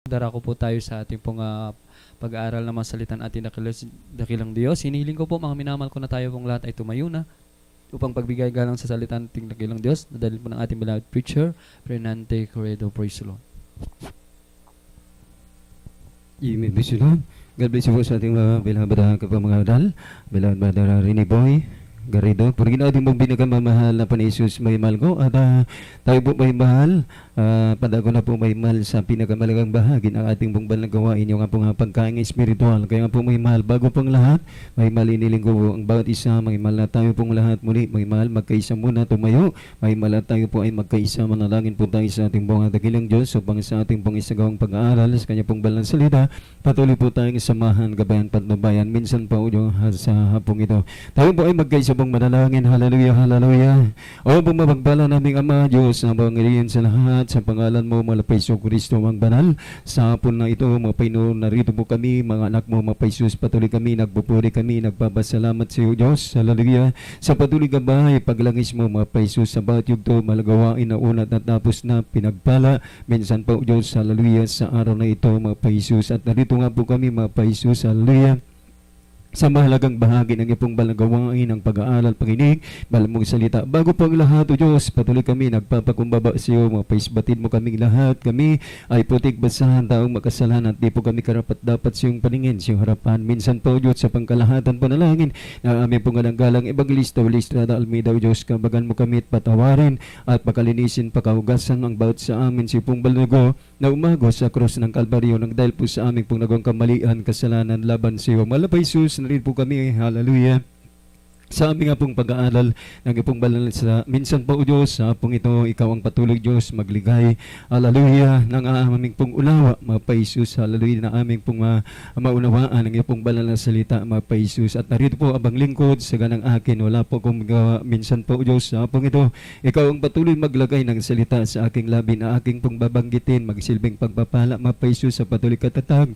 Darako po tayo sa ating pong pag-aaral ng mga salitan ating dakilang Diyos. Hinihiling ko po mga minamahal ko na tayo pong lahat ay tumayo na upang pagbigay galang sa salitan ating dakilang Diyos. Nadalhin po ng ating beloved preacher, Fernante Corredo. Praise the Lord. Amen. Praise the Lord. God bless you po sa ating mga beloved kapamangawdal, beloved brother Rini Boy Garrido. Purigin natin mong binakamamahal na Panisus may mahal ko at tayo po may mahal. Padago na po may mahal sa pinakamalagang bahagi ng ating pong balang gawain, yung nga po nga pagkain espiritual. Kaya nga po may mahal, bago pang lahat, may mahal iniling ko po ang bawat isa, may mahal na tayo pong lahat muli, may mahal magkaisa muna tumayo, may mahal na tayo po ay magkaisa, manalangin po tayo sa ating pong dakilang Diyos upang sa ating pong isagawang pag-aaral sa kanya pong balang salita, patuloy po tayong samahan, gabayan, patnubayan, minsan pa ulo sa hapong ito. Tayo po ay magkaisa pong manalangin, hallelujah, hallelujah. O pong mapagpala naming Ama, Diyos, na pangilihan sa lahat, sa pangalan mo, malapay Isus Kristo, ang banal. Sa hapon na ito, mga Panginoon, narito po kami, mga anak mo, mga Isus, patuloy kami, nagpupuri kami, nagpapasalamat sa iyo, Diyos. Hallelujah. Sa patuloy ka ba, paglangis mo, mga Isus, sa bawat yugto, malagawain na unat at tapos na pinagpala. Minsan po, Diyos, hallelujah, sa araw na ito, mga Isus. At narito nga po kami, mga Isus, hallelujah, sa mahalagang bahagi ng iyong balagawain ng pag-aaral, pakinig, balang mong salita. Bago pang lahat, O Diyos, patuloy kami nagpapakumbaba sa iyo, mapaisbatid mo kaming lahat. Kami ay putik basahan, taong makasalanan, at di po kami karapat dapat sa iyong paningin, sa iyong harapan. Minsan po, O Diyos, sa pangkalahatan panalangin, na aming pong Evangelista, Listrada Almeida, O Diyos, kabagan mo kami at patawarin, at pakalinisin, pakahugasan ang bawat sa amin, si pong balago, na umago sa krus ng Kalbaryo, nang dahil po sa aming pong nagawang kamalian, kasalanan, laban sa iyo. Malapay Isus, narin po kami, hallelujah, sa aming pong pag-aaral ng ipong banal sa minsan po, O Diyos, sa pong ito, ikaw ang patuloy, Diyos, magligay, hallelujah, ng aming pong unawa, mga Paisus, hallelujah, na aming pong maunawaan ng ipong banal na salita, mga Paisus. At narito po abang lingkod sa ganang akin, wala po kong minsan po, O Diyos, sa pong ito, ikaw ang patuloy maglagay ng salita sa aking labi na aking pong babanggitin, magsilbing pagpapala, mga Paisus, sa patuloy katatag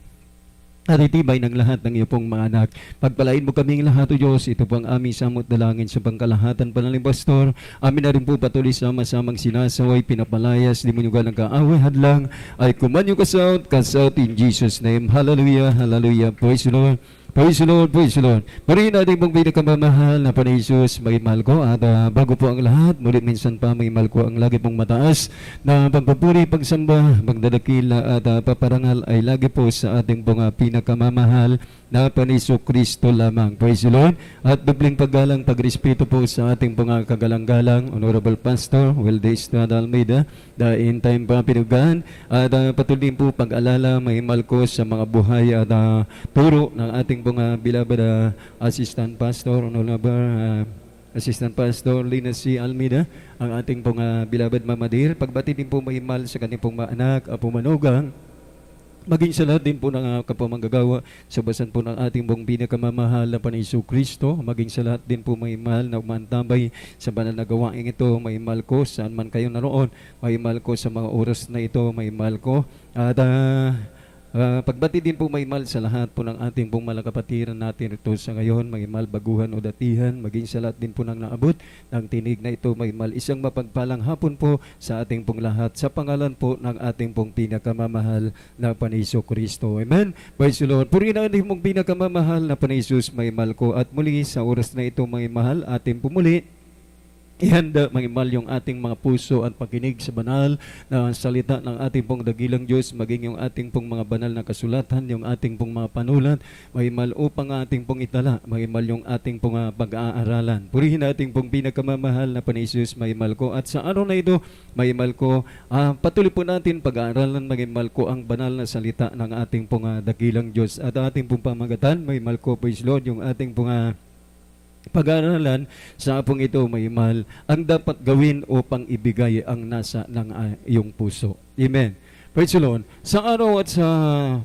at itibay ng lahat ng iyo pong mga anak. Pagpalain mo kaming lahat, O Diyos. Ito po ang aming samot dalangin sa pangkalahatan panaling pastor. Amin na rin po patuloy sama-samang sinasaway, pinapalayas, di mo nyo ganang kaaway hadlang, ay kumanyo kasaut in Jesus' name. Hallelujah, hallelujah. Praise the Lord. Praise the Lord, praise the Lord. Muli natin pong pinakamamahal na Panginoon Isus, mahal ko. At bago po ang lahat, muli minsan pa mahal ko ang lagi pong mataas na pagpupuri, pagsamba, magdadakila at paparangal ay lagi po sa ating pong pinakamamahal na Panginoon Kristo lamang. Praise the Lord. At bibling paggalang, pagrespeto po sa ating pong kagalang-galang, Honorable Pastor Wilde Estrada Almeida, the in time pa pinugahan. At patuloy po pag-alala, mahal ko sa mga buhay at turo ng ating pong beloved Assistant Pastor, Honorable Assistant Pastor Lina C. Almeida, ang ating pong beloved Mamadir. Pagbati din po mahal sa kanyang pong mga anak, Apo Manugang, maging sa lahat din po ng kapamanggagawa sa basan po ng ating pong pinakamamahal na Panginoon Kristo, maging sa lahat din po mahal na umantambay sa banal na gawain ito, mahal ko saan man kayo naroon, mahal ko sa mga oras na ito, mahal ko. At pagbati din po mahal sa lahat po ng ating pong malakapatiran natin ito sa ngayon, mahal baguhan o datihan, maging sa lahat din po ng naabot ng tinig na ito, mahal isang mapagpalang hapon po sa ating pong lahat sa pangalan po ng ating pong pinakamamahal na Panginoon Kristo. Amen. Praise the Lord. Purihin ang ating pong pinakamamahal na Panginoon Jesus, mahal ko. At muli sa oras na ito, mahal, ating pumuli ihanda, mahal, yung ating mga puso at pakinig sa banal na salita ng ating pong dakilang Diyos, maging yung ating pong mga banal na kasulatan, yung ating pong mga panulat, mahal, upang ating pong itala, mahal, yung ating pong pag-aaralan. Purihin ating pong pinakamamahal na Panginoon Jesus, mahal ko. At sa araw na ito, mahal ko, patuloy po natin pag-aaralan, mahal ko, ang banal na salita ng ating pong dakilang Diyos at ating pong pamagatan, mahal ko, praise Lord, yung ating pong pag-aaralan sa hapong ito, mahal, ang dapat gawin upang ibigay ang nasa ng iyong puso. Amen. Praise the Lord. Sa araw at sa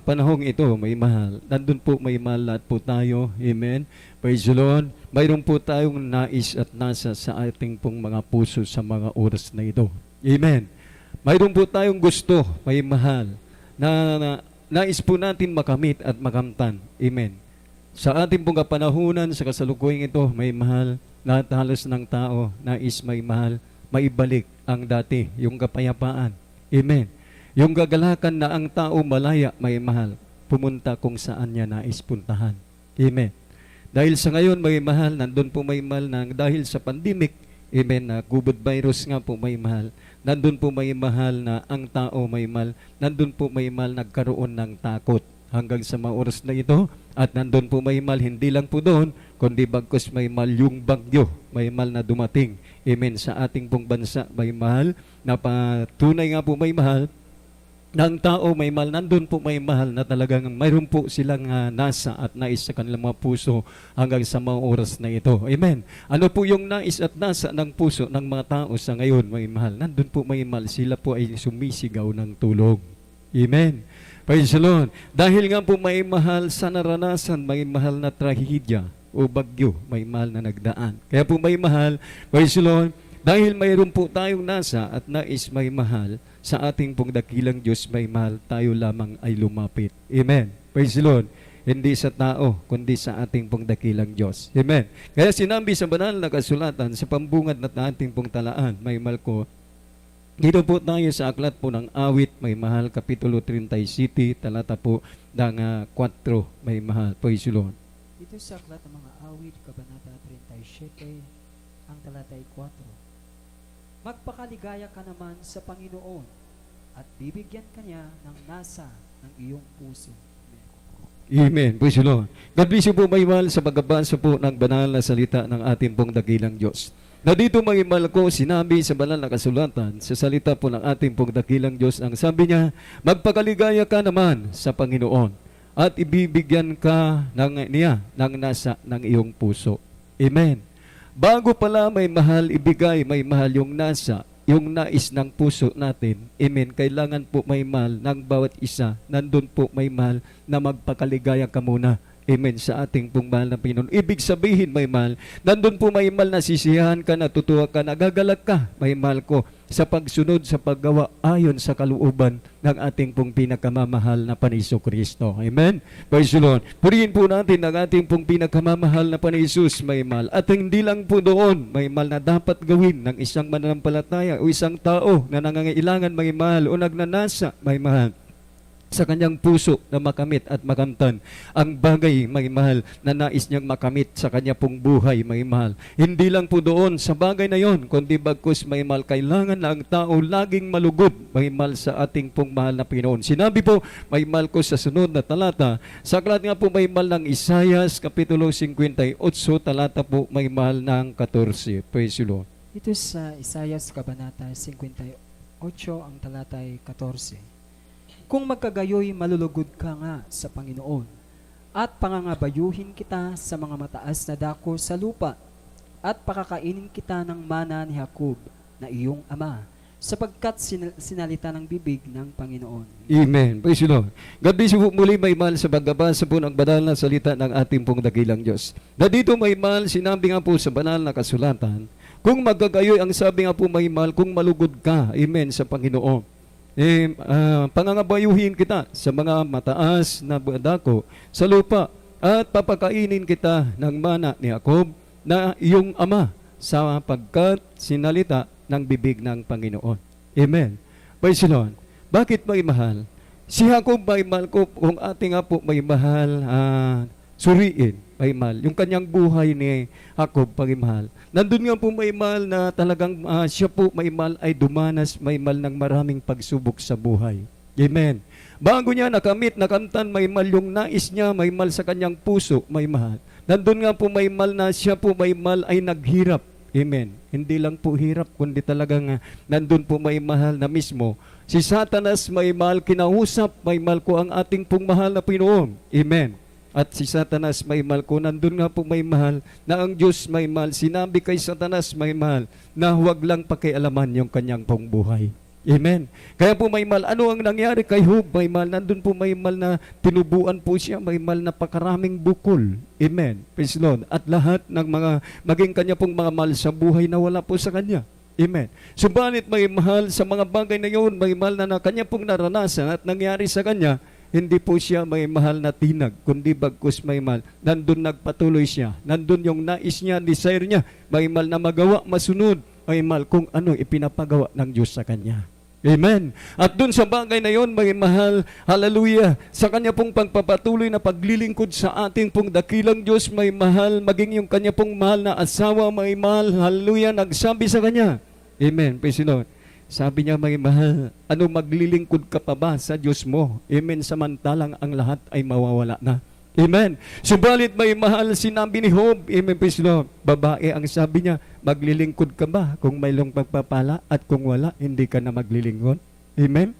panahong ito, mahal, nandun po mahal lahat po tayo. Amen. Praise the Lord. Mayroon po tayong nais at nasa sa ating pong mga puso sa mga oras na ito. Amen. Mayroon po tayong gusto, mahal, na nais po natin makamit at makamtan. Amen. Sa ating pong kapanahunan, sa kasalukuyang ito, mahal, lahat halos ng tao nais mahal, maibalik ang dati, yung kapayapaan. Amen. Yung gagalakan na ang tao malaya, may mahal, pumunta kung saan niya nais puntahan. Amen. Dahil sa ngayon, may mahal, nandun po may mahal na dahil sa pandemic, amen, na COVID virus nga po may mahal. Nandun po may mahal na ang tao may mahal. Nandun po may mahal nagkaroon ng takot hanggang sa mga oras na ito. At nandun po may mahal, hindi lang po doon, kundi bagkus may mahal yung bagyo, may mahal na dumating. Amen. Sa ating pong bansa, may mahal na patunay nga po may mahal ng tao may mahal, nandun po may mahal na talagang mayroon po silang nasa at nais sa kanilang mga puso hanggang sa mga oras na ito. Amen. Ano po yung nais at nasa ng puso ng mga tao sa ngayon may mahal? Nandun po may mahal, sila po ay sumisigaw ng tulong. Amen. Praise the Lord. Dahil nga po may mahal sa naranasan, may mahal na trahedya o bagyo, may mahal na nagdaan. Kaya po may mahal, praise the Lord, dahil mayroon po tayong nasa at nais may mahal, sa ating pong dakilang Diyos may mahal, tayo lamang ay lumapit. Amen. Praise the Lord. Hindi sa tao, kundi sa ating pong dakilang Diyos. Amen. Kaya sinabi sa banal na kasulatan, sa pambungad na ating pong talaan, may mahal ko, dito po tayo sa aklat po ng awit, may mahal, Kapitulo 37, talata po ng 4, may mahal. Praise the Lord. Dito sa aklat ng mga awit, Kabanata 37, ang talata ay 4. Magpakaligaya ka naman sa Panginoon at bibigyan ka niya ng nasa ng iyong puso. Amen. Praise the Lord. God bless you po, may mahal, sa pagbabasa po ng banal na salita ng ating pong dakilang Diyos. Na dito, may mahal ko, sinabi sa banal na kasulatan, sa salita po ng ating pong dakilang Diyos, ang sabi niya, magpakaligaya ka naman sa Panginoon at ibibigyan ka niya ng nasa ng iyong puso. Amen. Bago pala may mahal ibigay, may mahal yung nasa, yung nais ng puso natin. Amen. Kailangan po may mahal ng bawat isa. Nandun po may mahal na magpakaligaya ka muna. Amen. Sa ating pong mahal na Panginoon. Ibig sabihin may mahal, nandun po may mahal na sisiyahan ka, natutuwa ka, nagagalak ka, may mahal ko, sa pagsunod, sa paggawa ayon sa kalooban ng ating pong pinakamamahal na Paniso Kristo. Amen. Praise the Lord. Purihin po natin ang ating pong pinakamamahal na Panisus, may mahal. At hindi lang po doon, may mahal na dapat gawin ng isang mananampalataya o isang tao na nangangailangan may mahal o nagnanasa, may mahal, sa kanyang puso na makamit at makamtan ang bagay may mahal na nais niyang makamit sa kanya pong buhay may mahal. Hindi lang po doon sa bagay na yon, kundi bagkus may mahal, kailangan na ang tao laging malugod may mahal sa ating pong mahal na Panginoon. Sinabi po may mahal ko sa sunod na talata, sa aklat nga po may mahal ng Isayas, Kapitulo 58, talata po may mahal ng 14. Praise the Lord. Ito sa Isayas, Kabanata 58, ang talata ay 14. Kung magkagayoy, malulugod ka nga sa Panginoon, at pangangabayuhin kita sa mga mataas na dako sa lupa, at pakakainin kita ng mana ni Jacob na iyong ama, sapagkat sinalita ng bibig ng Panginoon. Amen. Praise the Lord. God bless you po muli, may mahal, sa pagbabasa po ng banal na salita ng ating pong dakilang Diyos. Na dito may mahal, sinabi nga po sa banal na kasulatan, kung magkagayoy, ang sabi nga po may mahal, kung malugod ka, amen, sa Panginoon, pangangabayuhin kita sa mga mataas na dako sa lupa at papakainin kita ng mana ni Jacob na iyong ama, sapagkat sinalita ng bibig ng Panginoon. Amen. Praise the Lord. Bakit may mahal? Si Jacob may mahal ko, kung ating nga po may mahal, suriin, may mahal. Yung kanyang buhay ni Jacob, pagmahal. Nandun nga po may mahal na talagang siya po may mahal ay dumanas, may mahal ng maraming pagsubok sa buhay. Amen. Bago niya nakamit, nakamtan, may mahal yung nais niya, may mahal sa kanyang puso, may mahal. Nandun nga po may mahal na siya po may mahal ay naghirap. Amen. Hindi lang po hirap, kundi talagang nandun po may mahal na mismo. Si Satanas may mahal kinausap, may mahal ko ang ating pong mahal na Panginoon. Amen. At si Satanas may mahal ko, nandun nga po may mahal na ang Diyos may mahal. Sinabi kay Satanas may mahal na huwag lang pakialaman yung kanyang pong buhay. Amen. Kaya po may mahal, ano ang nangyari kay Job? May mahal, nandun po may mahal na tinubuan po siya, may mahal na pakaraming bukol. Amen. Praise the Lord. At lahat ng mga, maging kanya pong mga mahal sa buhay na wala po sa kanya. Amen. Subalit may mahal sa mga bagay na yun, may mahal na kanya pong naranasan at nangyari sa kanya, hindi po siya may mahal na tinag, kundi bagkus may mahal. Nandun nagpatuloy siya. Nandun yung nais niya, desire niya. May mahal na magawa, masunod. May mahal kung ano ipinapagawa ng Diyos sa kanya. Amen. At dun sa bagay na yon, may mahal, hallelujah, sa kanya pong pagpapatuloy na paglilingkod sa ating pong dakilang Diyos, may mahal, maging yung kanya pong mahal na asawa, may mahal, hallelujah, nagsabi sa kanya. Amen. Praise the Lord. Sabi niya, may mahal, ano maglilingkod ka pa ba sa Diyos mo? Amen. Samantalang ang lahat ay mawawala na. Amen. Subalit may mahal, sinabi ni Job, amen, praise the Lord, babae ang sabi niya, maglilingkod ka ba kung mayroong pagpapala at kung wala, hindi ka na maglilingkod? Amen.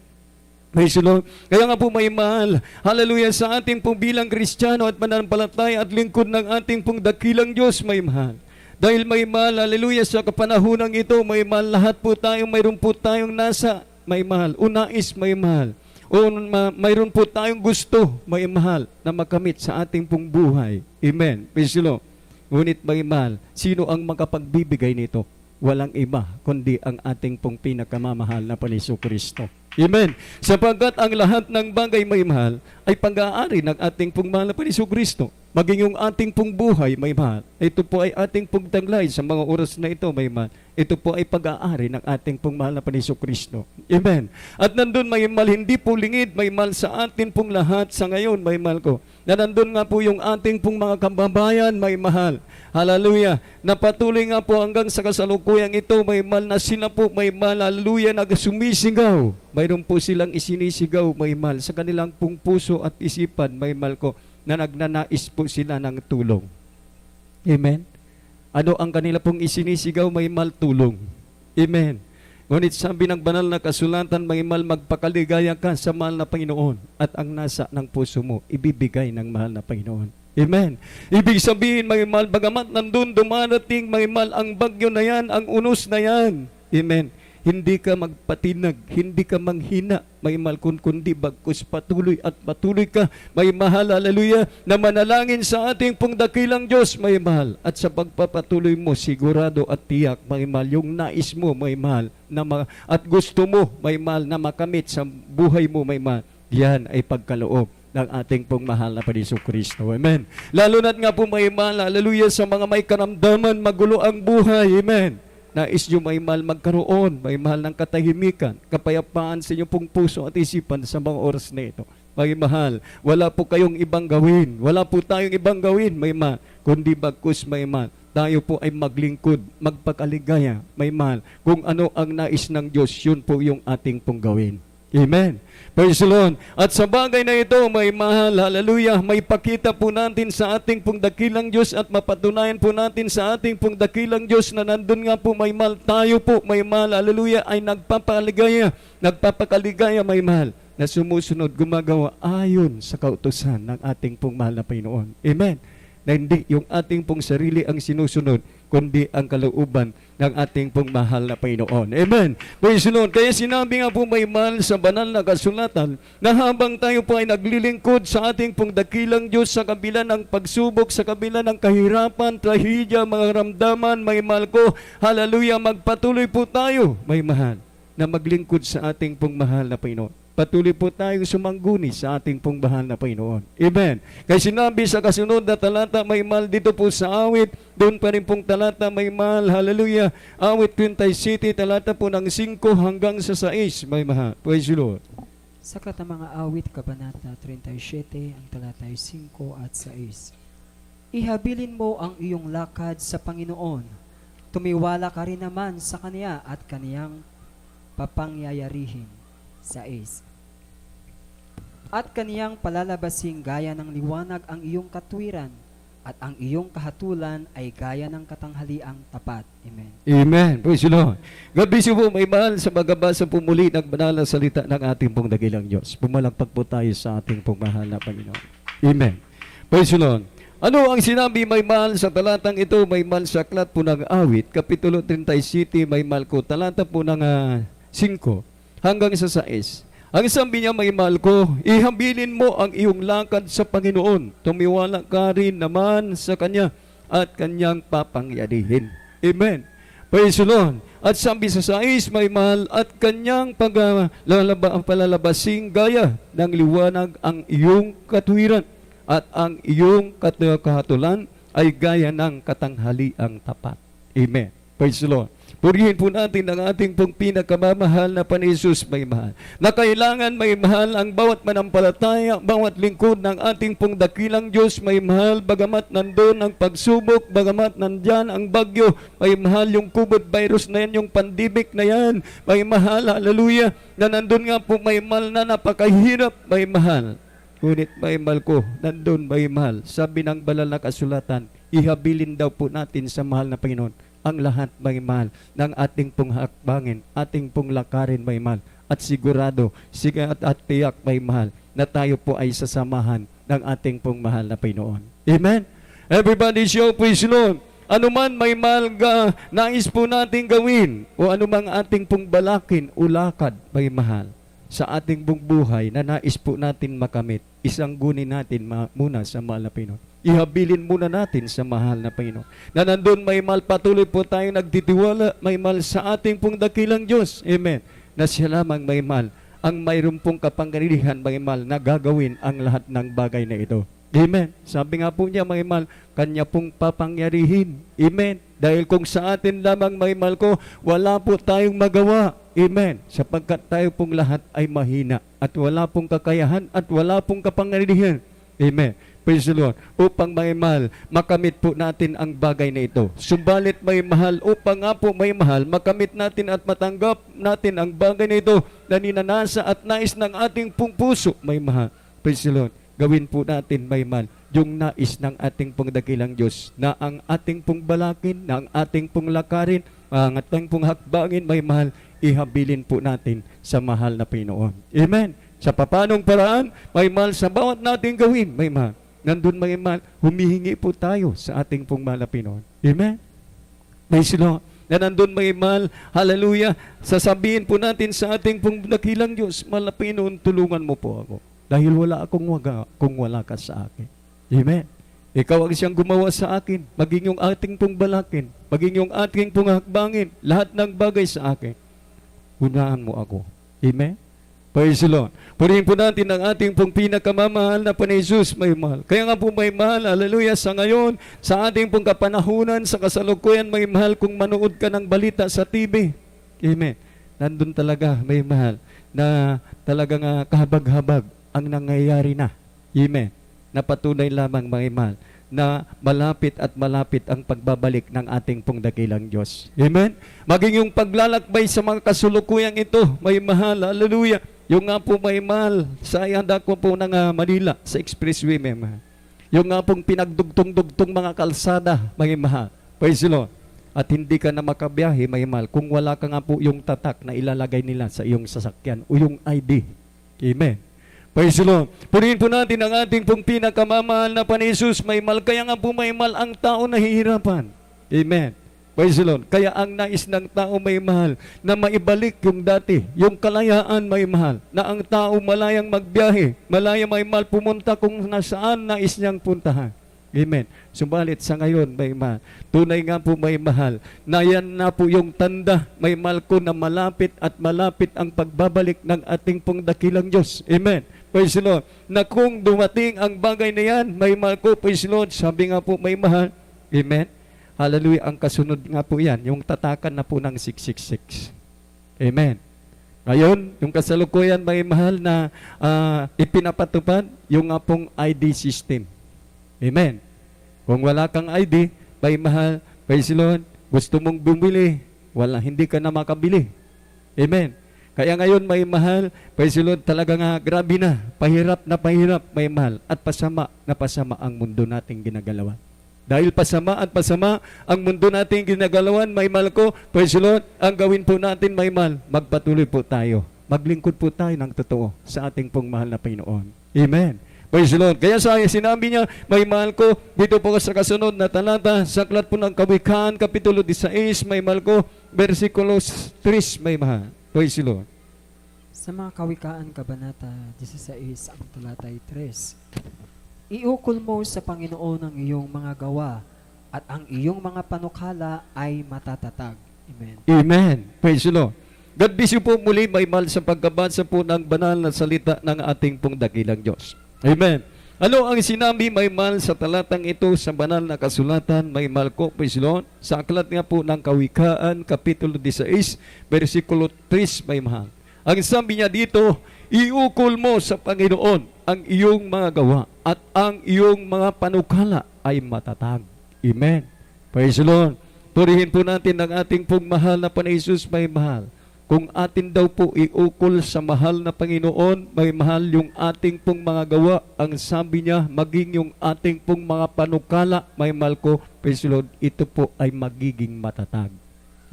Praise the Lord. Kaya nga po may mahal, hallelujah, sa ating pong bilang Kristiyano at mananampalataya at lingkod ng ating pong dakilang Diyos, may mahal. Dahil may mahal, hallelujah, sa kapanahonang ito, may mahal, lahat po tayo, mayroon po tayong nasa, may mahal, unais, may mahal. O mayroon po tayong gusto, may mahal, na makamit sa ating pong buhay. Amen. Praise the Lord. Ngunit may mahal, sino ang makapagbibigay nito? Walang iba, kundi ang ating pong pinakamamahal na Panginoon Kristo. Amen. Sapagkat ang lahat ng bagay may mahal ay pag-aari ng ating pong mahal na Panginoon Kristo. Maging yung ating pong buhay may mahal. Ito po ay ating pong taglay sa mga oras na ito may mahal. Ito po ay pag-aari ng ating pong mahal na Panginoon Kristo. Amen. At nandun may mahal, hindi po lingid, may mahal sa atin pong lahat sa ngayon, may mahal ko. Na nandun nga po yung ating pong mga kababayan, may mahal. Hallelujah. Na patuloy nga po hanggang sa kasalukuyang ito, may mahal na sila po, may mahal, hallelujah, nagsumisigaw. Mayroon po silang isinisigaw, may mahal, sa kanilang pong puso at isipan, may mahal ko, na nagnanais po sila ng tulong. Amen. Ano ang kanila pong isinisigaw? May mahal, tulong. Amen. Ngunit sabi ng banal na kasulatan, may mahal, magpakaligaya ka sa mahal na Panginoon at ang nasa ng puso mo, ibibigay ng mahal na Panginoon. Amen. Ibig sabihin, may mahal, bagamat nandun dumarating, may mahal, ang bagyo na yan, ang unos na yan. Amen. Hindi ka magpatinag, hindi ka manghina, may mahal, kundi bagkus patuloy at patuloy ka, may mahal, hallelujah, na manalangin sa ating pong dakilang Diyos, may mahal. At sa pagpapatuloy mo, sigurado at tiyak, may mahal, yung nais mo, may mahal, at gusto mo, may mahal, na makamit sa buhay mo, may mahal, yan ay pagkaloob ng ating pong mahal na Panginoon Kristo. Amen. Lalo na't nga po may mahal, hallelujah, sa mga may karamdaman, magulo ang buhay. Amen. Nais nyo may mahal magkaroon, may mahal ng katahimikan, kapayapaan sa inyong pong puso at isipan sa mga oras na ito. May mahal, wala po kayong ibang gawin, wala po tayong ibang gawin, may mahal, kundi bagkus may mahal. Tayo po ay maglingkod, magpakaligaya, may mahal. Kung ano ang nais ng Diyos, yun po yung ating pong gawin. Amen. Praise the Lord. At sa bagay na ito, may mahal, hallelujah, may pakita po natin sa ating pong dakilang Diyos at mapatunayan po natin sa ating pong dakilang Diyos na nandun nga po may mahal, tayo po may mahal, hallelujah, ay nagpapakaligaya, may mahal, na sumusunod, gumagawa ayon sa kautusan ng ating pong mahal na Panginoon. Amen. Na hindi yung ating pong sarili ang sinusunod, kundi ang kalooban ng ating pong mahal na Panginoon. Amen. Praise the Lord. Kaya sinabi nga po may mahal sa banal na kasulatan na habang tayo po ay naglilingkod sa ating pong dakilang Diyos sa kabila ng pagsubok, sa kabila ng kahirapan, trahedya, mga ramdaman, may mahal ko, hallelujah, magpatuloy po tayo, may mahal, na maglingkod sa ating pong mahal na Panginoon. Patuloy po tayong sumangguni sa ating pong mahal na Panginoon. Amen. Kaya sinabi sa kasunod na talata, may mahal dito po sa awit, doon pa rin pong talata, may mahal, hallelujah, awit 27, talata po ng 5 hanggang sa 6, may mahal. Praise the Lord. Sa katamang awit, kabanata 37, ang talata 5 at 6. Ihabilin mo ang iyong lakad sa Panginoon. Tumiwala ka rin naman sa Kanya at Kaniyang papangyayarihin. 6. At kaniyang palalabasing gaya ng liwanag ang iyong katwiran, at ang iyong kahatulan ay gaya ng katanghaliang tapat. Amen. Amen. Praise the Lord. God bless you po, may mahal, sa magbabasa po muli ng banal na salita ng ating pong dakilang Diyos. Pumalagpag po tayo sa ating pong mahal na Panginoon. Amen. Praise the Lord. Ano ang sinabi may mahal sa talatang ito? May mahal sa aklat po ng awit, kapitulo 37, may mahal ko, talata po ng 5 hanggang sa 6. Ang sabi niya, may mahal ko, ihabilin mo ang iyong lakad sa Panginoon. Tumiwala ka rin naman sa Kanya at Kanyang papangyarihin. Amen. Praise the Lord. At sabi sa 6, may mahal at Kanyang palalabasing gaya ng liwanag ang iyong katwiran at ang iyong kahatulan ay gaya ng katanghaliang tapat. Amen. Praise the Lord. Purihin po natin ang ating pong pinakamamahal na Panginoon may mahal. Na kailangan may mahal ang bawat manampalataya, bawat lingkod ng ating pong dakilang Diyos may mahal. Bagamat nandun ang pagsubok, bagamat nandyan ang bagyo, may mahal yung COVID virus na yan, yung pandemic na yan, may mahal, hallelujah. Na nandun nga po may mahal na napakahirap, may mahal. Ngunit may mahal ko, nandun may mahal. Sabi ng banal na kasulatan, ihabilin daw po natin sa mahal na Panginoon ang lahat may mahal ng ating pong hakbangin, ating pong lakarin may mahal. At sigurado, sigat at tiyak may mahal na tayo po ay sasamahan ng ating pong mahal na Panginoon. Amen? Everybody show praise the Lord. Ano man may mahal ka, nais po natin gawin, o anumang ating pong balakin, ulakad may mahal sa ating buong buhay na nais po natin makamit, isanggunin natin muna sa mahal na Panginoon. Ihabilin muna natin sa mahal na Panginoon. Na nandun may mahal, patuloy po tayong nagtitiwala, may mahal sa ating pong dakilang Diyos. Amen. Na siya lamang may mahal, ang mayroon pong kapangyarihan may mahal na gagawin ang lahat ng bagay na ito. Amen. Sabi nga po niya, may mahal, kanya pong papangyarihin. Amen. Dahil kung sa atin lamang may mahal ko, wala po tayong magawa. Amen. Sapagkat tayo pong lahat ay mahina at wala pong kakayahan at wala pong kapangyarihan. Amen. Praise the Lord. Upang may mahal, makamit po natin ang bagay na ito. Subalit may mahal, upang nga po may mahal, makamit natin at matanggap natin ang bagay na ito na ninanasa at nais ng ating pong puso, may mahal. Praise the Lord. Gawin po natin may mahal yung nais ng ating pong dakilang Diyos na ang ating pong balakin, na ang ating pong lakarin, ang ating pong hakbangin, may mahal, ihabilin po natin sa mahal na Panginoon. Amen. Sa papanong paraan, may mahal sa bawat nating gawin, may mahal. Nandun may mahal, humihingi po tayo sa ating pong mahal na Panginoon. Amen? Praise the Lord. Na nandun may mahal, hallelujah, sasabihin po natin sa ating pong dakilang Diyos, mahal na Panginoon, tulungan mo po ako. Dahil wala akong waga kung wala ka sa akin. Amen? Ikaw ang siyang gumawa sa akin, maging yung ating pong balakin, maging yung ating pong hakbangin, lahat ng bagay sa akin. Unahan mo ako. Amen? Praise the Lord. Purihin po natin ang ating pong pinakamamahal na Panginoon may mahal. Kaya nga po may mahal, hallelujah, sa ngayon, sa ating pong kapanahunan, sa kasalukuyan, may mahal kung manood ka ng balita sa TV. Amen. Nandun talaga may mahal na talagang kahabag-habag ang nangyayari na. Amen. Napatunay lamang may mahal na malapit at malapit ang pagbabalik ng ating pong dakilang Diyos. Amen. Maging yung paglalakbay sa mga kasulukuyang ito, may mahal, hallelujah. Yung nga po may mahal, sa ihanda ko po ng Manila, sa expressway may mahal. Yung nga pong pinagdugtong-dugtong mga kalsada, may mahal. Praise the Lord. At hindi ka na makabiyahe, may mahal, kung wala ka nga po yung tatak na ilalagay nila sa iyong sasakyan o yung ID. Amen. Praise the Lord. Purihin po natin ang ating pong pinakamamahal na Panginoon may mahal. Kaya nga po may mahal ang tao nahihirapan. Amen. Praise the Lord. Kaya ang nais ng tao may mahal na maibalik yung dati, yung kalayaan may mahal, na ang tao malayang magbiyahe, malayang may mahal pumunta kung nasaan nais niyang puntahan. Amen. Subalit sa ngayon may mahal. Tunay nga po may mahal. Na yan na po yung tanda, may mahal ko na malapit at malapit ang pagbabalik ng ating pong dakilang Diyos. Amen. Praise the Lord. Na kung dumating ang bagay na yan, may mahal ko, praise the Lord, sabi nga po may mahal. Amen. Hallelujah, ang kasunod nga po yan, yung tatakan na po ng 666. Amen. Ngayon, yung kasalukuyan may mahal na ipinapatupad, yung nga pong ID system. Amen. Kung wala kang ID, may mahal, praise the Lord, gusto mong bumili, wala, hindi ka na makabili. Amen. Kaya ngayon may mahal, praise the Lord, talaga nga, grabe na, pahirap, may mahal, at pasama na pasama ang mundo nating ginagalawan. Dahil pasama at pasama ang mundo natin ginagalawan, may mahal ko, praise the Lord, ang gawin po natin may mahal, magpatuloy po tayo. Maglingkod po tayo ng totoo sa ating pong mahal na Panginoon. Amen. Praise the Lord. Kaya sa sinabi niya, may mahal ko, dito po sa kasunod na talata, sa aklat po ng Kawikaan, Kapitulo 16, may mahal ko, versikulo 3, may mahal. Praise the Lord. Sa mga Kawikaan, Kabanata 16, ang talatay 3. Iukol mo sa Panginoon ang iyong mga gawa at ang iyong mga panukala ay matatatag. Amen. Amen. Praise the Lord. God bless you po muli, may mahal sa pagkabasa po ng banal na salita ng ating pong dakilang Diyos. Amen. Ano ang sinabi, may mahal, sa talatang ito sa banal na kasulatan, may mahal ko, praise the Lord, sa aklat nga po ng Kawikaan, Kapitulo 16, versikulo 3, may mahal. Ang sabi niya dito, iukol mo sa Panginoon ang iyong mga gawa at ang iyong mga panukala ay matatag. Amen. Praise the Lord. Purihin po natin ang ating pong mahal na Panginoon Jesus, may mahal. Kung atin daw po iukol sa mahal na Panginoon, may mahal yung ating pong mga gawa. Ang sabi niya, maging yung ating pong mga panukala, may mahal ko, praise the Lord, ito po ay magiging matatag.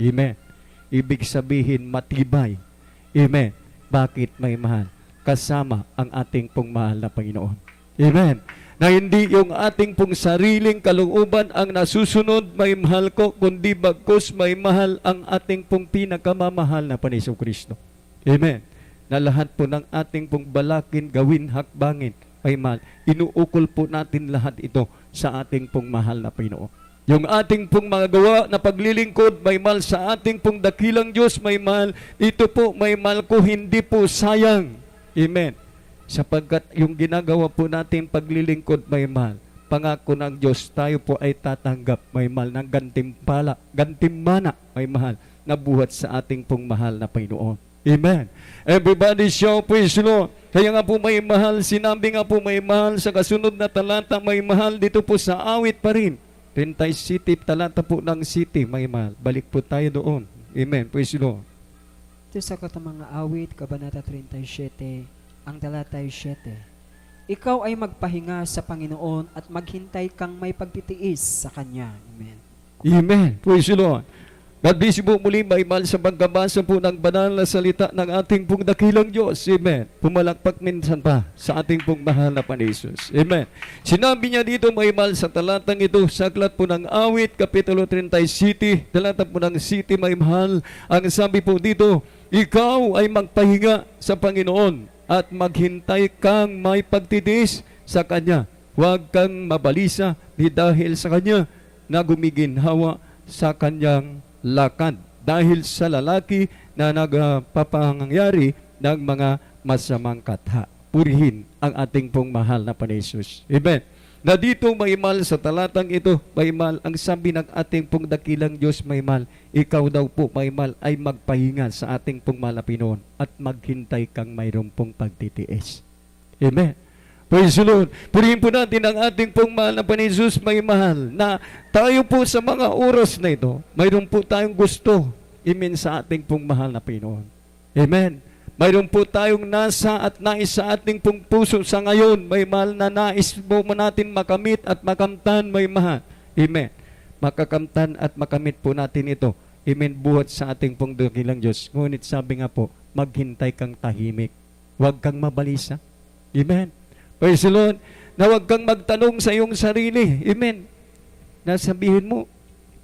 Amen. Ibig sabihin, matibay. Amen. Bakit, may mahal? Kasama ang ating pong mahal na Panginoon. Amen. Na hindi yung ating pong sariling kalooban ang nasusunod, may mahal ko, kundi bagkus may mahal ang ating pong pinakamamahal na Panginoong Kristo. Amen. Na lahat po ng ating pong balakin, gawin, hakbangin, may mahal. Inuukol po natin lahat ito sa ating pong mahal na Panginoon. Yung ating pong mga gawa na paglilingkod, may mahal, sa ating pong dakilang Diyos, may mahal. Ito po, may mahal ko, hindi po sayang. Amen. Sapagkat yung ginagawa po natin paglilingkod, may mahal, pangako ng Diyos, tayo po ay tatanggap, may mahal, ng gantimpala, may mahal, na buhat sa ating pong mahal na Panginoon. Amen. Everybody show, praise the Lord. Kaya nga po may mahal, sinabi nga po may mahal sa kasunod na talata, may mahal dito po sa awit pa rin. 30 City, talata po ng City, may mahal. Balik po tayo doon. Amen. Praise the Lord. Ito sa Katamang Awit, Kabanata 37, ang talatay 7. Ikaw ay magpahinga sa Panginoon at maghintay kang may pagtitiis sa Kanya. Amen. Amen. Praise the Lord. God bless you po muli, may mahal, sa pagbabasa po ng banal na salita ng ating pong dakilang Diyos. Amen. Pumalakpak minsan pa sa ating pong mahal na Panginoon Jesus. Amen. Sinabi niya dito, may mahal, sa talatang ito, sa aklat po ng Awit, Kapitulo 30 City, talata po ng City, may mahal. Ang sabi po dito, ikaw ay magpahinga sa Panginoon at maghintay kang may pagtitiis sa Kanya. Huwag kang mabalisa di dahil sa Kanya na gumiginhawa sa Kanyang lakad. Dahil sa lalaki na nagpapangyari ng mga masamang katha. Purihin ang ating pong mahal na Panginoon Jesus. Amen. Na dito may mahal, sa talatang ito, may mahal, ang sabi ng ating pong dakilang Diyos, may mahal, ikaw daw po, may mahal, ay magpahinga sa ating pong mahal na Panginoon at maghintay kang mayroong pong pagtitiis. Amen. Praise the Lord. Purihin po natin ang ating pong mahal na Panginoon Jesus, may mahal, na tayo po sa mga oras na ito, mayroon po tayong gusto, amen, sa ating pong mahal na Panginoon. Amen. Mayroon po tayong nasa at nais sa ating pong puso sa ngayon, may mahal, na nais mo natin makamit at makamtan, may mahal. Amen. Makakamtan at makamit po natin ito. Amen. Buhat sa ating pong dakilang Diyos. Ngunit sabi nga po, maghintay kang tahimik. Huwag kang mabalisa. Amen. Praise the Lord. Na huwag kang magtanong sa iyong sarili. Amen. Nasabihin mo,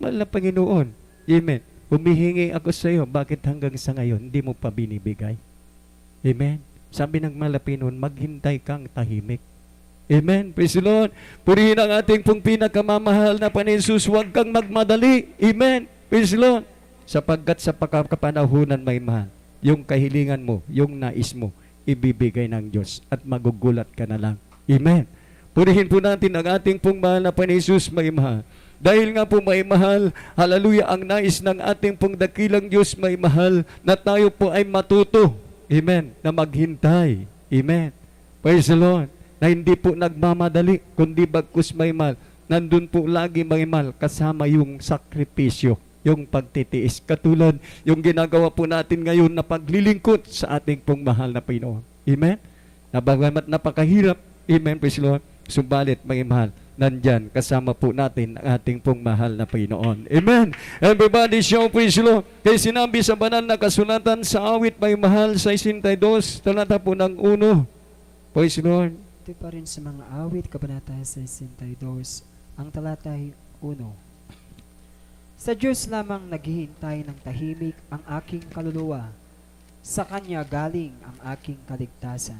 mahal na Panginoon. Amen. Humihingi ako sa iyo, bakit hanggang sa ngayon hindi mo pa binibigay? Amen. Sabi ng malapin nun, maghintay kang tahimik. Amen. Praise the Lord. Purihin ang ating pong pinakamamahal na Panginoon Jesus. Huwag kang magmadali. Amen. Praise the Lord. Sapagkat sa pagkakapanahunan, may mahal, yung kahilingan mo, yung nais mo, ibibigay ng Diyos at magugulat ka na lang. Amen. Purihin po natin ang ating pong mahal na Panginoon Jesus, may mahal. Dahil nga po may mahal, hallelujah, ang nais ng ating pong dakilang Diyos, may mahal, na tayo po ay matuto. Amen. Na maghintay. Amen. Praise the Lord. Na hindi po nagmamadali, kundi bagkus may mahal. Nandun po lagi may mahal, kasama yung sakripisyo, yung pagtitiis. Katulad yung ginagawa po natin ngayon na paglilingkod sa ating pong mahal na Panginoon. Amen. Na bagamat napakahirap, amen, praise the Lord, subalit may mahal, nandyan, kasama po natin ang ating pong mahal na Panginoon. Amen. Everybody show, praise the Lord. Kaya sinabi sa banal na kasulatan sa awit, may mahal, 62, talata po ng 1. Praise the Lord. Ito pa rin sa mga awit, Kabanata 62, ang talatay 1. Sa Diyos lamang naghihintay ng tahimik ang aking kaluluwa. Sa Kanya galing ang aking kaligtasan.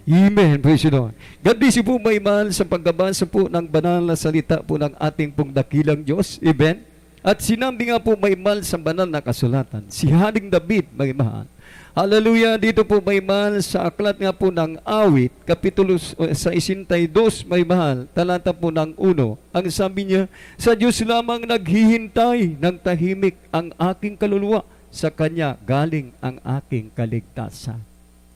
Amen. Praise the Lord. God bless you po, may mahal, sa pagbabasa po ng banal na salita po ng ating pong dakilang Diyos. Amen. At sinabi nga po, may mahal, sa banal na kasulatan, si Haring David, may mahal, Hallelujah, dito po may mahal sa aklat nga po ng Awit, Kapitulo sa 62, may mahal, talata po ng 1. Ang sabi niya, sa Diyos lamang naghihintay ng tahimik ang aking kaluluwa, sa Kanya galing ang aking kaligtasan.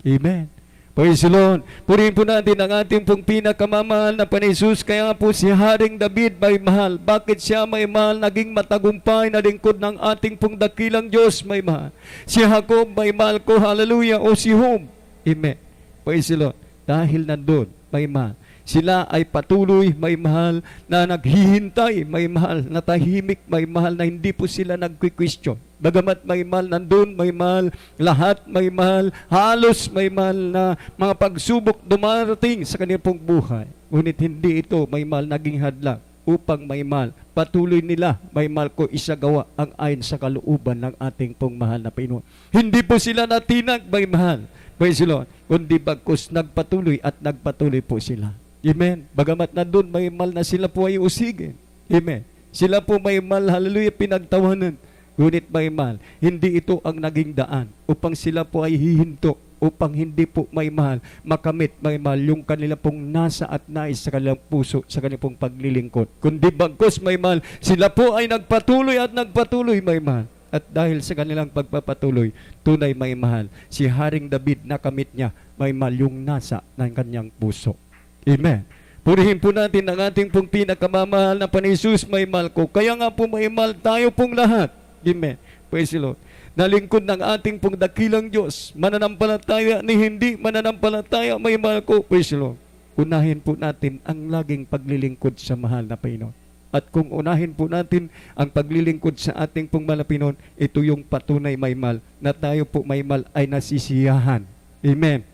Amen. Praise the Lord. Purihin po natin ang ating pong pinakamamahal na Panginoon. Kaya nga po si Haring David may mahal. Bakit siya may mahal? Naging matagumpay na lingkod ng ating pong dakilang Diyos may mahal. Si Jacob may mahal ko. Hallelujah. O si Job. Amen. Praise the Lord. Dahil nandun, may mahal. Sila ay patuloy, may mahal na naghihintay, may mahal na tahimik, may mahal na hindi po sila nagki-question. Bagamat may mahal nandun, may mahal lahat, may mahal halos, may mahal na mga pagsubok dumarating sa kanilang pong buhay. Ngunit hindi ito may mahal naging hadlang upang may mahal. Patuloy nila, may mahal ko isagawa ang ayon sa kalooban ng ating pong mahal na Panginoon. Hindi po sila natinag, may mahal. Praise the Lord. Kundi bagkus nagpatuloy at nagpatuloy po sila. Amen. Bagamat nandun, may mahal na sila po ay usigin. Amen. Sila po may mahal, hallelujah, pinagtawanan. Ngunit may mahal, hindi ito ang naging daan upang sila po ay hihinto, upang hindi po may mahal, makamit may mahal yung kanila pong nasa at nais sa kanilang puso, sa kanilang pong paglilingkod. Kundi bagkus may mahal, sila po ay nagpatuloy at nagpatuloy may mahal. At dahil sa kanilang pagpapatuloy, tunay may mahal. Si Haring David nakamit niya, may mahal yung nasa ng kanyang puso. Amen. Purihin po natin ang ating pong pinakamamahal na Panginoon, may mahal ko. Kaya nga po may mahal tayo pong lahat. Amen. Praise the Lord. Nalingkod ng ating pong dakilang Diyos. Mananampalataya ni hindi mananampalataya, may mahal ko. Praise the Lord. Unahin po natin ang laging paglilingkod sa mahal na Panginoon. At kung unahin po natin ang paglilingkod sa ating pong mahal na Panginoon, ito yung patunay may mahal na tayo po may mahal ay nasisiyahan. Amen.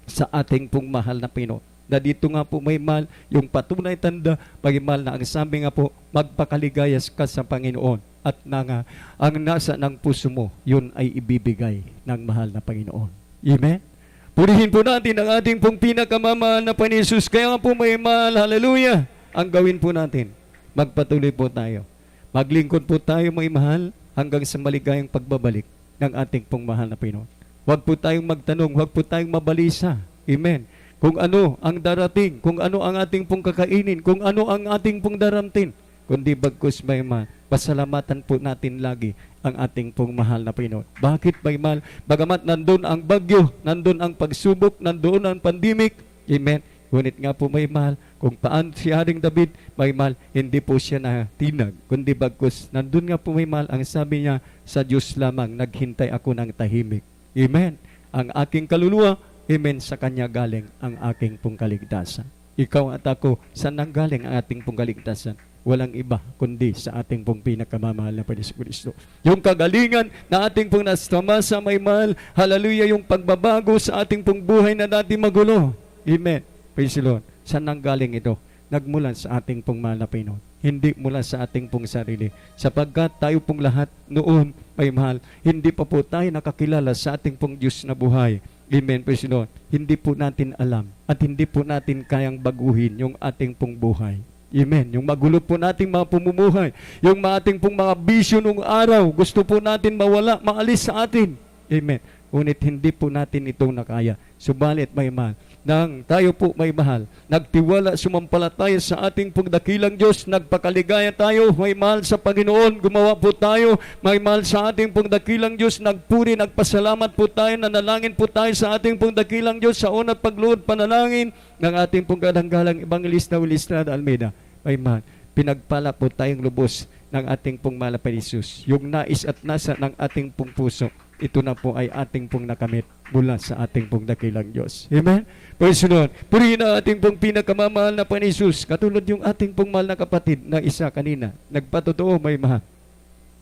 Sa ating pong mahal na Panginoon. Na dito nga po may mahal, yung patunay tanda, may mahal na ang sabi nga po, magpakaligayas ka sa Panginoon at nga, ang nasa ng puso mo, yun ay ibibigay ng mahal na Panginoon. Amen? Purihin po natin ang ating pong pinakamamahal na Panginoon. Kaya nga po may mahal, hallelujah. Ang gawin po natin, magpatuloy po tayo. Maglingkod po tayo may mahal hanggang sa maligayang pagbabalik ng ating pong mahal na Panginoon. Huwag po tayong magtanong, huwag po tayong mabalisa. Amen. Kung ano ang darating, kung ano ang ating pong kakainin, kung ano ang ating pong daramtin. Kundi bagkus may mahal, pasalamatan po natin lagi ang ating pong mahal na Panginoon. Bakit may mahal? Bagamat nandun ang bagyo, nandun ang pagsubok, nandun ang pandemic. Amen. Ngunit nga po may mahal, kung paano si Haring David, may mahal, hindi po siya natinag. Kundi bagkus, nandun nga po may mahal, ang sabi niya, sa Diyos lamang, naghintay ako ng tahimik. Amen. Ang aking kaluluwa, amen, sa Kanya galing ang aking pong kaligtasan. Ikaw at ako, saan nang galing ang ating pong kaligtasan? Walang iba, kundi sa ating pong pinakamamahal na Panginoon Kristo. Yung kagalingan na ating pong nastamasa may mahal, hallelujah, yung pagbabago sa ating pong buhay na dati magulo. Amen. Praise the Lord. Saan nang galing ito? Nagmula sa ating pong mahal na Panginoon. Hindi mula sa ating pong sarili. Sapagkat tayo pong lahat noon may mahal, hindi pa po tayo nakakilala sa ating pong Diyos na buhay. Amen, praise the Lord. Hindi po natin alam at hindi po natin kayang baguhin yung ating pong buhay. Amen. Yung magulo po nating mga pumumuhay, yung ating pong mga bisyo nung araw, gusto po natin mawala, maalis sa atin. Amen. Ngunit hindi po natin itong nakaya. Subalit may mahal. Nang tayo po may mahal, nagtiwala, sumampalataya sa ating pong dakilang Diyos, nagpakaligaya tayo, may mahal sa Panginoon, gumawa po tayo, may mahal sa ating pong dakilang Diyos, nagpuri, nagpasalamat po tayo, nanalangin po tayo sa ating pong dakilang Diyos sa unang pagluhod panalangin ng ating pong kadanggalang Evangelista Willistrada Almeida. May mahal, pinagpala po tayong lubos ng ating pong mahal na Panginoon. Yung nais at nasa ng ating pong puso, ito na po ay ating pong nakamit mula sa ating pong dakilang Diyos. Amen? Praise the Lord. Purihin ang ating pong pinakamamahal na Panginoon. Katulad yung ating pong mahal na kapatid na isa kanina, nagpatotoo may mahal.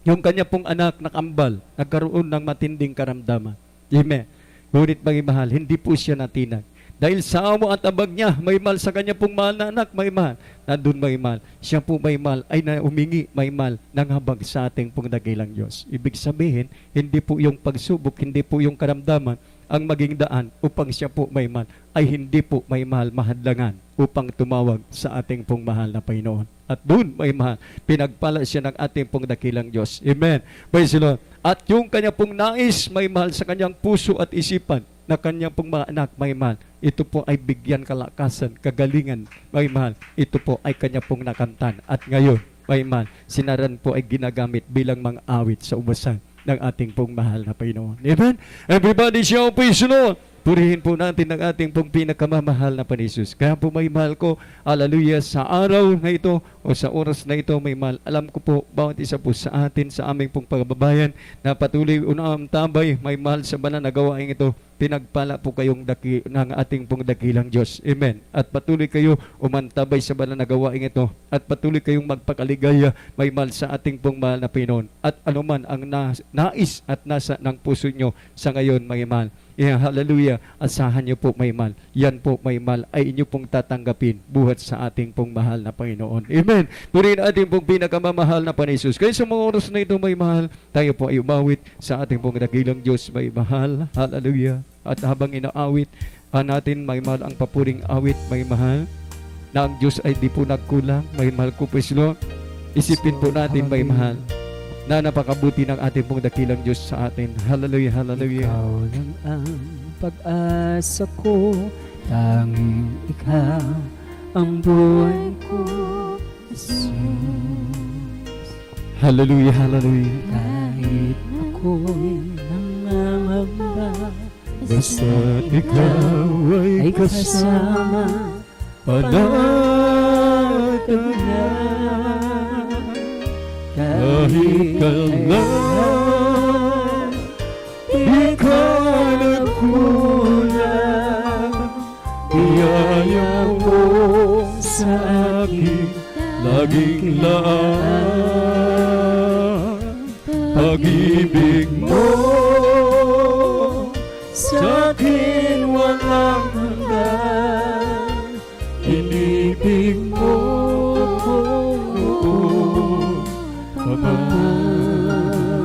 Yung kanya pong anak na kambal, nagkaroon ng matinding karamdaman. Amen? Ngunit may mahal, hindi po siya natinag. Dahil sa amo at abag niya, may mahal sa kanya pong mahal na anak, may mahal. Nandun may mahal. Siya po may mahal, ay umingi may mahal ng habag sa ating pong dakilang Diyos. Ibig sabihin, hindi po yung pagsubok, hindi po yung karamdaman ang maging daan upang siya po may mahal ay hindi po may mahal-mahadlangan upang tumawag sa ating pong mahal na Panginoon. At doon may mahal, pinagpala siya ng ating pong dakilang Diyos. Amen. Praise the Lord. At yung kanya pong nais may mahal sa kanyang puso at isipan na kanyang pong mga anak may mahal, ito po ay bigyan kalakasan, kagalingan may mahal. Ito po ay kanya pong nakantan. At ngayon, may mahal, sinaran po ay ginagamit bilang mga awit sa ubasan ng ating pong mahal na Panginoon. Amen? Everybody shout, praise the Lord. Purihin po natin ang ating pong pinakamamahal na Panginoon. Kaya po may mahal ko, hallelujah, sa araw na ito o sa oras na ito may mahal. Alam ko po, bawat isa po sa atin, sa aming pong pagbabayan na patuloy unang tambay, may mahal sa banal na gawain ito. Pinagpala po kayong ng ating pong dakilang Diyos. Amen. At patuloy kayo umantabay sa banal na gawain ito. At patuloy kayong magpakaligaya, may mahal sa ating pong mahal na Panginoon. At anuman ang nais at nasa ng puso nyo sa ngayon, may mahal. Yeah, hallelujah. Asahan nyo po may mahal. Yan po may mahal ay inyo pong tatanggapin buhat sa ating pong mahal na Panginoon. Amen. Purihin ating pong pinakamamahal na Panginoon. Kaya sa mga oras na ito may mahal, tayo po ay umawit sa ating pong dakilang Diyos may mahal. Hallelujah. At habang inaawit natin, may mahal ang papuring awit, may mahal, na ang Diyos ay di po nagkulang, may mahal ko po silo. Isipin po natin, may mahal, na napakabuti ng ating pong dakilang Diyos sa atin. Hallelujah, hallelujah. Ikaw lang ang pag-asa ko, tanging ikaw ang buhay ko, Jesus. Hallelujah, hallelujah. Kahit ako'y nangangamba, Basta't ikaw ay kasama, panatag kahit kailan, di ka nagkulang. Biyaya mo sa akin, laging laan. Pag-ibig mo sa akin walang hanggan. Inibig mo ako noon pa man.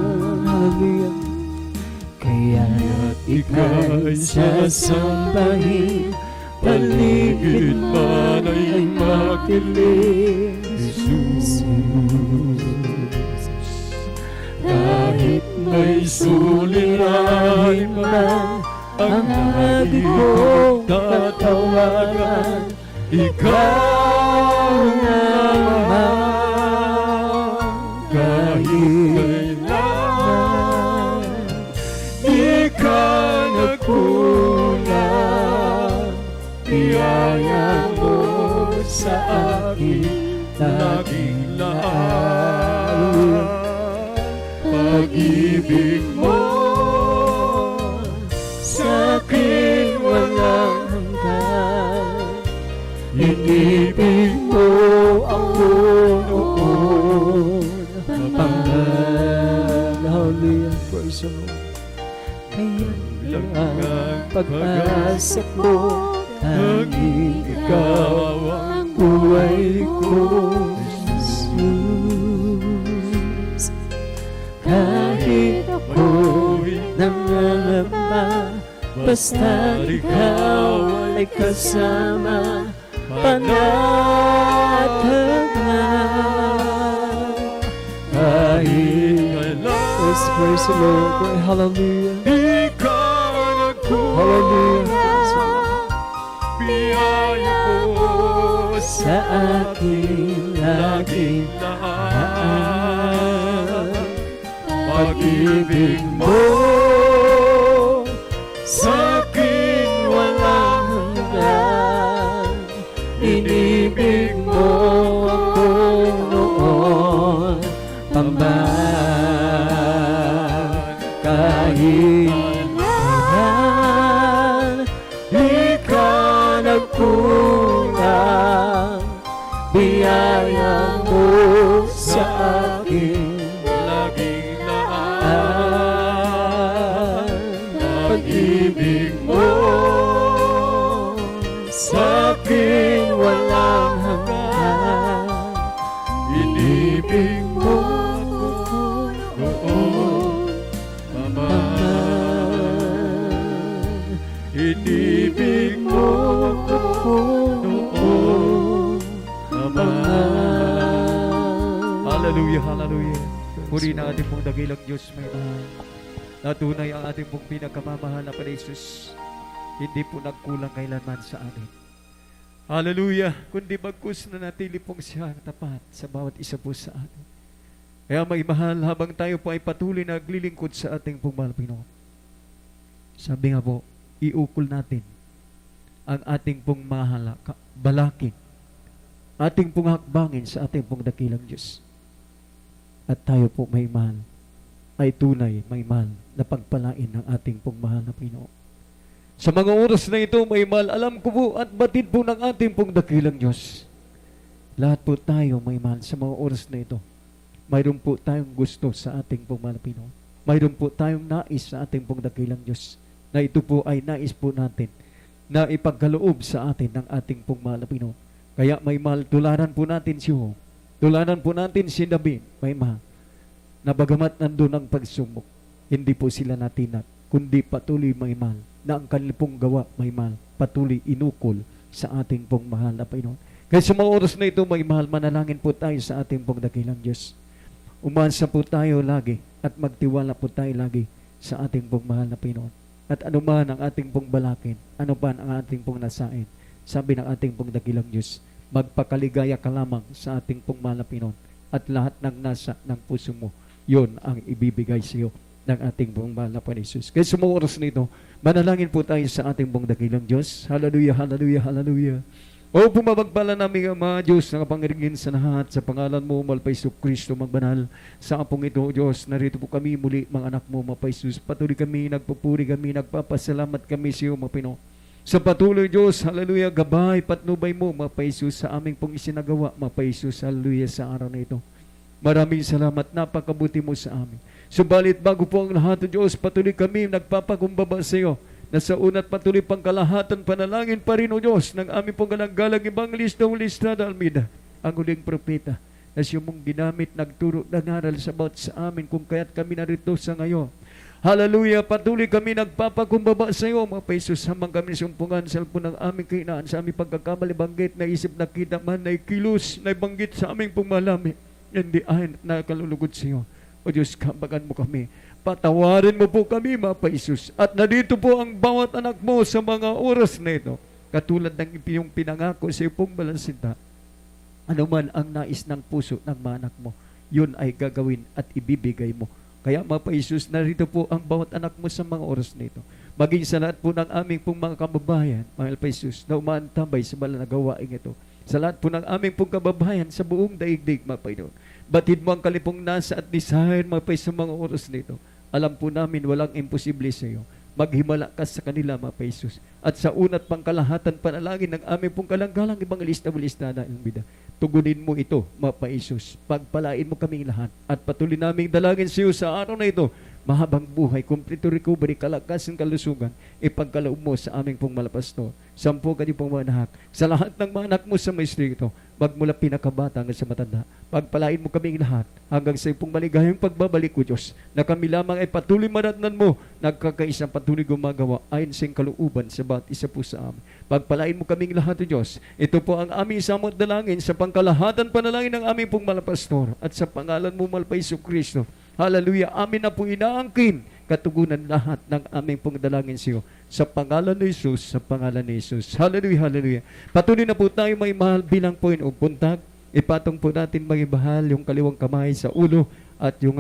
Kaya't Ika'y sasambahin, paligid man ay makilig. Jesus, kahit may suliranin man ang ating kong tatawagan, ikaw naman. Kahit kailan, di ka nagkulang. Biyaya mo sa akin, laging laan. Pag-ibig mo sa akin walang hanggan. Inibig mo ako noon pa man. Hallelujah, praise the Lord. Kaya ang pag-asa ko, tanging ikaw ang buhay ko, Jesus. Kahit ako'y nangangamba, basta't ikaw ay kasama, panatag na. Kahit let's praise the Lord. Hallelujah. Di ka Hallelujah. nagkulang. Biyaya mo Sa akin laging laan. Pag-ibig mo sa akin walang hanggan. inibig mo ako noon pa man. Kahit kailan di ka nagkulang, biyaya mo sa akin laging laan. pag-ibig mo sa akin walang hanggan. Inibig mo noon pa man. noong Hallelujah, hallelujah. Purihin ang ating pong dakilang Diyos may mahal. Natunay ang ating pong pinakamamahal na Jesus. Hindi po nagkulang kailanman sa atin. Hallelujah. Kundi bagkus na natili pong siya tapat sa bawat isa po sa atin. Kaya may mahal, habang tayo po ay patuloy na naglilingkod sa ating pong mahal Pinoon. Sabi nga po, iukol natin ang ating pong mahal, balakin, ating pong hakbangin sa ating pong dakilang Diyos. At tayo po may mahal, ay tunay may mahal na pagpalain ng ating pong mahal na Pinoon. Sa mga oras na ito, may mahal, alam ko po at batid po ng ating pong dakilang Diyos. Lahat po tayo may mahal sa mga oras na ito. Mayroon po tayong gusto sa ating pong mahal na Pinoon. Mayroon po tayong nais sa ating pong dakilang Diyos, na ito po ay nais po natin na ipagkaloob sa atin ng ating pong mahal na Pinoon. Kaya may mahal, tularan po natin si Job. Tularan po natin si David, may mahal, na bagamat nandun ang pagsumok, hindi po sila natinag, kundi patuloy may mahal, na ang kanilang pong gawa may mahal, patuloy inukol sa ating pong mahal na Panginoon. Kaya sa mga oras na ito, may mahal, manalangin po tayo sa ating pong dakilang Diyos. Umansa po tayo lagi at magtiwala po tayo lagi sa ating pong mahal na Panginoon. At anuman ang ating pong balakin, anuman ang ating pong nasain, sabi ng ating pong dakilang Diyos, magpakaligaya ka lamang sa ating pong mahal na Panginoon, at lahat ng nasa ng puso mo, yun ang ibibigay sa iyo ng ating pong mahal na Panginoon Jesus. Kaya sa mga oras nito, manalangin po tayo sa ating pong dakilang Diyos. Hallelujah, hallelujah, hallelujah. O pumapagpala namin Ama, Diyos, na kapangyarihan sa lahat, sa pangalan mo, Malpay Kristo magbanal. Sa apong ito, Diyos, narito po kami muli, mga anak mo, Malpay Jesus. Patuloy kami, nagpupuri kami, nagpapasalamat kami sa iyo, Mapino. Sa patuloy, Diyos, hallelujah, gabay, patnubay mo, Malpay Jesus, sa aming pong isinagawa, Malpay Jesus, hallelujah, sa araw na ito. Maraming salamat, napakabuti mo sa amin. Subalit, bago po ang lahat, Diyos, patuloy kami, nagpapakumbaba sa iyo, na sa una't patuloy pangkalahatan panalangin pa rin o Diyos ng aming pong galanggalang Evangelista Julistrada Almeida, ang huling propeta na siya mong ginamit, nagturo, nangaral sa bawat sa amin kung kaya't kami narito sa ngayon. Hallelujah, patuloy kami nagpapakumbaba sa iyo, mga Paisus, hamang kami sumpungan sa alpun ng aming kainaan, sa aming pagkakamali, banggit, na isip, nakita man, na ikilos, na banggit sa aming pong malami, hindi ahin na kalulugod sa iyo. O Diyos, kabagan mo kami. Patawarin mo po kami, mga Paisus. At narito po ang bawat anak mo sa mga oras na ito. Katulad ng iyong pinangako sa iyong balansinta. Ano man ang nais ng puso ng mga anak mo, yun ay gagawin at ibibigay mo. Kaya, mga Paisus, narito po ang bawat anak mo sa mga oras na ito. Maging sa lahat po ng aming pong mga kababayan, mga Paisus, na umaantambay sa bala na gawain ito. Sa lahat po ng aming pong kababayan sa buong daigdig, mga Panginoon. Batid mo ang kalipong nasa at design, mga Paisus, sa mga oras na ito. Alam po namin walang imposible sa iyo. Maghimala ka sa kanila, mga Paisus. At sa una't pangkalahatan panalangin ng aming pong kalanggalang Evangelista Julistrada Almeida, tugunin mo ito, mga Paisus. Pagpalain mo kaming lahat. At patuloy naming dalangin sa iyo sa araw na ito. Mahabang buhay, complete recovery, kalakasan, kalusugan, ipagkaloob mo sa aming pong malapastor. Sampo ka di pong mga anak. Sa lahat ng mga anak mo sa maestri ito, magmula pinakabata hanggang sa matanda, pagpalain mo kaming lahat hanggang sa ipong maligayang pagbabalik ko, Diyos, na kami lamang ay patuloy maratnan mo, nagkakaisang patuloy gumagawa ayon sa kalooban sa bawat isa po sa amin. Pagpalain mo kaming lahat, Diyos. Ito po ang aming samot dalangin sa pangkalahatan panalangin ng aming pong malapastor at sa pangalan mo, Malpay Kristo. Hallelujah. Amin na po inaangkin katugunan lahat ng aming pong dalangin sa iyo. Sa pangalan ni Jesus, sa pangalan ni Jesus. Hallelujah, hallelujah. Patuloy na po tayo may mahal bilang point o puntag. Ipatong po natin magibahal yung kaliwang kamay sa ulo at yung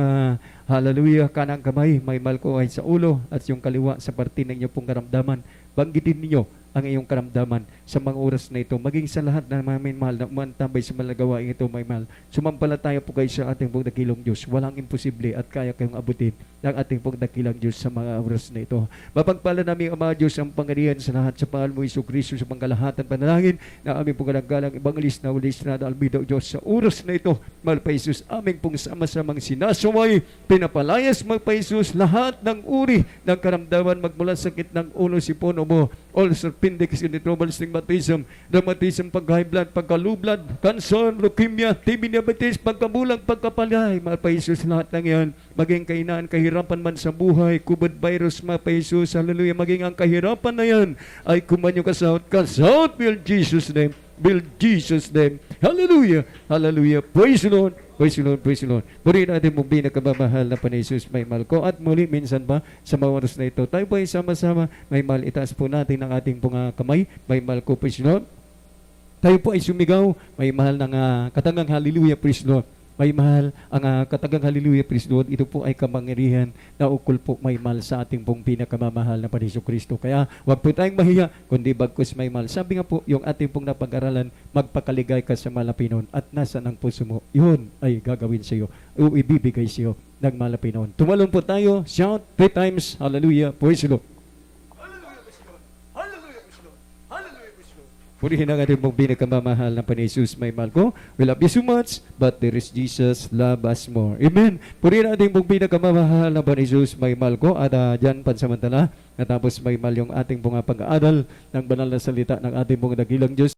hallelujah, kanang kamay, may mahal ko ay sa ulo at yung kaliwa sa parte ng inyong pong karamdaman. Banggitin ninyo ang iyong karamdaman sa mga oras na ito. Maging sa lahat na may mahal na umantambay sa malagawain ito, may mahal. Sumampalataya po kayo sa ating pong dakilong Diyos. Walang imposible at kaya kayong abutin ng ating pong dakilang Diyos sa mga oras na ito. Mapagpala namin, Ama Diyos, ang pangarihan sa lahat sa pangalan mo, Isu Kristo, sa pangkalahatan panalangin na aming pong galanggalang Evangelista Julistrada Almeida, O Diyos, sa oras na ito, mahal pa Jesus, aming pong sama-samang sinasaway, pinapalayas, mahal pa Jesus, lahat ng uri ng karamdaman magmula sa sakit ng ulo, sipon, mo, ulcer, appendix, in the trouble stigmatism, rheumatism, pag-high blood, pagka-low blood, cancer, leukemia, TB, diabetes, pagkabulang, pagkapalay, mga pa-Jesus, lahat ng yan, maging kainaan, kahirapan man sa buhay, kubad virus, mga pa-Jesus, hallelujah, maging ang kahirapan na yan, ay kumanyo cast out, will Jesus name, will Jesus name, hallelujah, hallelujah, praise the Lord, praise the Lord, praise the Lord. Muli natin mong pinagkamamahal na Panginoon, may mahal ko. At muli, minsan ba, sa mga oras na ito, tayo po ay sama-sama, may mahal, itaas po natin ang ating pong kamay, may mahal ko, praise the Lord. Tayo po ay sumigaw, may mahal ng katangang hallelujah, praise the Lord. May mahal, ang katagang hallelujah, praise the Lord, ito po ay kamangyarihan na ukol po may mahal sa ating pong pinakamamahal na Panginoon Kristo. Kaya wag po tayong mahiya, kundi bagkus may mahal. Sabi nga po, yung ating pong napag-aralan, magpakaligay ka sa malapinon at nasa ng puso mo, yun ay gagawin sa iyo, o ibibigay sa iyo ng malapinon. Tumalon po tayo, shout 3 times, hallelujah, praise the Lord. Purihin ang ating pong pinakamamahal na Panginoon, may mahal ko. We love you so much, but there is Jesus love us more. Amen. Purihin ang ating pong pinakamamahal na Panginoon, may mahal ko. At dyan pansamantala, natapos may mahal yung ating pong pag-aaral ng banal na salita ng ating pong dakilang Diyos.